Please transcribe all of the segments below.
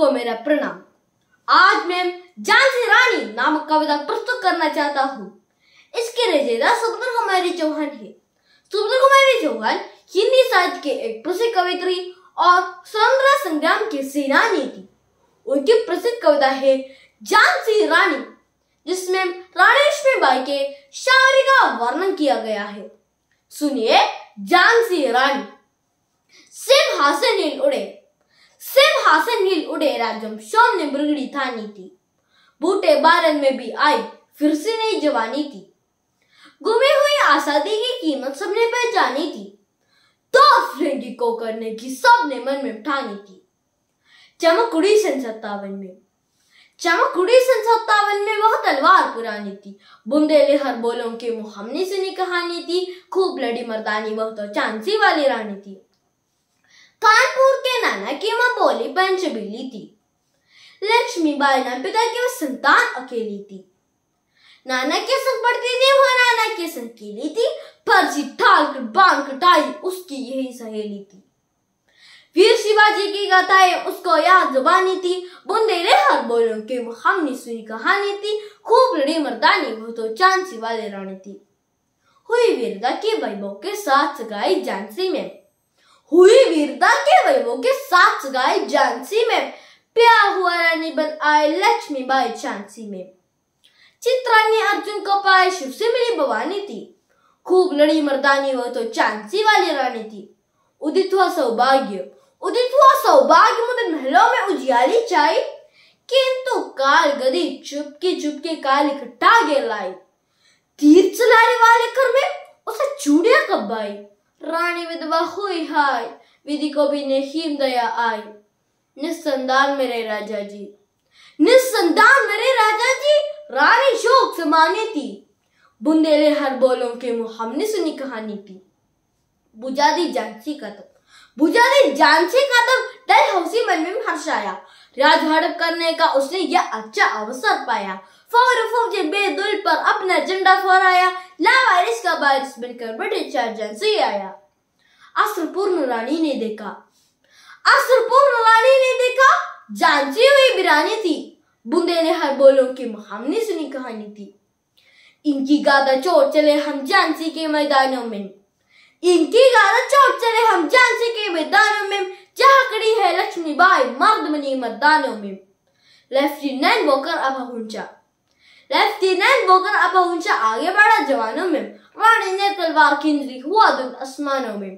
सबको मेरा प्रणाम। आज मैं झांसी रानी नामक कविता प्रस्तुत करना चाहता हूँ। इसके रचयिता सुब्रत कुमारी चौहान है। सुब्रत कुमारी चौहान हिंदी साहित्य के एक प्रसिद्ध कवयित्री और स्वतंत्रता संग्राम के सेनानी थी। उनकी प्रसिद्ध कविता है झांसी रानी, जिसमें रानी लक्ष्मीबाई के शौर्य का वर्णन किया गया है। सुनिए झांसी रानी। सिंहासन नील उड़े, सिंहासन नील उड़े, राज्यम शौर्य मृगड़ी थानी थी। बूटे बारन में भी आई, फिर से नई जवानी थी। गुमी हुई आजादी की कीमत सबने पहचानी थी। तो अफरेंगी को करने की सबने मन में ठानी थी। चमक उड़ी सन 57 में, चमक उड़ी सन 57 में वह तलवार पुरानी थी। बुंदेले हर बोलों के मुंह हमने सुनी कहानी थी। खूब लड़ी मर्दानी वह तो झांसी वाली रानी थी। कानपुर के नाना की मां बोली पंचबीली थी। लक्ष्मीबाई नाम पिता की वह संतान अकेली थी। नाना के संग पढ़ती थी वह, नाना के संग केली थी। फर्जी ठाल कर बांध कटाई उसकी यही सहेली थी। वीर शिवाजी की गाथाएं उसको याद जुबानी थी। बुंदेले हर बोलों के वो हमने सुनी कहानी थी। खूब लड़ी मर्दानी वो तो झांसी वाली रानी थी। हुई वीरता के वैभव के साथ सगाई झांसी में, हुई वीरता के वैभव के साथ सगाई झांसी में। प्यार हुआ रानी बन आए लक्ष्मीबाई झांसी में। चित्रा ने अर्जुन को पाए, शिव से मिली भवानी थी। खूब लड़ी मर्दानी वो तो झांसी वाली रानी थी। उदित हुआ सौभाग्य, उदित हुआ सौभाग्य मुझे महलों में उजियाली छाई। किंतु काल गदी चुपके चुपके काली खट्टा गे लाई। तीर चलाने वाले कर में उसे चूड़िया कब आई। रानी विधवा हुई हाय, विधि को भी नहीं दया आई। निस्संतान मेरे राजा जी, निस्संतान मेरे राजा जी, रानी शोक से मानी थी। बुंदेले हर बोलों के मुंह हमने सुनी कहानी थी। बुझा दी झांसी का तब, बुझा दी झांसी का तब, डल हौसी मन में हर्ष आया। राज हड़प करने का उसने यह अच्छा अवसर पाया। फौजे बेदुल पर अपना झंडा फहराया। लावारिस का बारिश बनकर ब्रिटिश झांसी आया। अस्त्रपूर्ण रानी ने देखा, अस्त्रपूर्ण रानी ने देखा, झांसी हुई बिरानी थी। बुंदेले हर बोलों की हमने सुनी कहानी थी। इनकी गादा चोट चले हम झांसी के मैदानों में, इनकी गादा चोट चले हम झांसी के मैदानों में। जहाँ खड़ी है लक्ष्मीबाई मर्द बनी मर्दानों में। लेफ्टिनेंट वॉकर अपहुंचा, लेफ्टिनेंट वॉकर अपहुंचा, आगे बढ़ा जवानों में। रानी ने तलवार खींची, हुआ धुंध आसमानों में।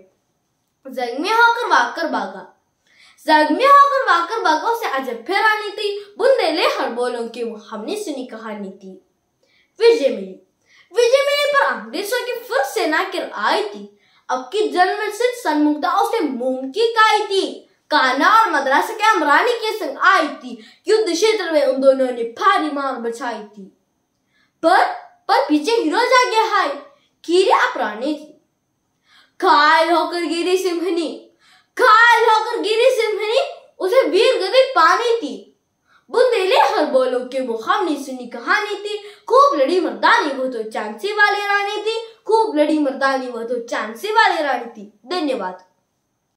जंग में होकर वाकर भागा, जंग में होकर वाकर भागा, उसे अजब हैरानी थी। बुंदेले हर बोलों की वो हमने सुनी कहानी थी। विजय मिली, विजय मिली पर अंग्रेजों की फिर सेना गिर आई थी। अब की जन्म से सन्मुक्ता उसे मोम की काई थी। कान्हा और मद्रास के अमरानी के संग आई थी। युद्ध क्षेत्र में उन दोनों ने भारी मार बचाई थी। पर पीछे हीरो जा गया है, कीरे अपरानी थी। घायल होकर गिरी सिंहनी, घायल होकर गिरी सिंहनी, उसे वीर गति पानी थी। बुंदेले हर बोलों के वो हमने सुनी कहानी थी। खूब लड़ी मर्दानी वो तो झांसी वाली रानी थी। खूब लड़ी मर्दानी वो तो झांसी वाली रानी थी। धन्यवाद।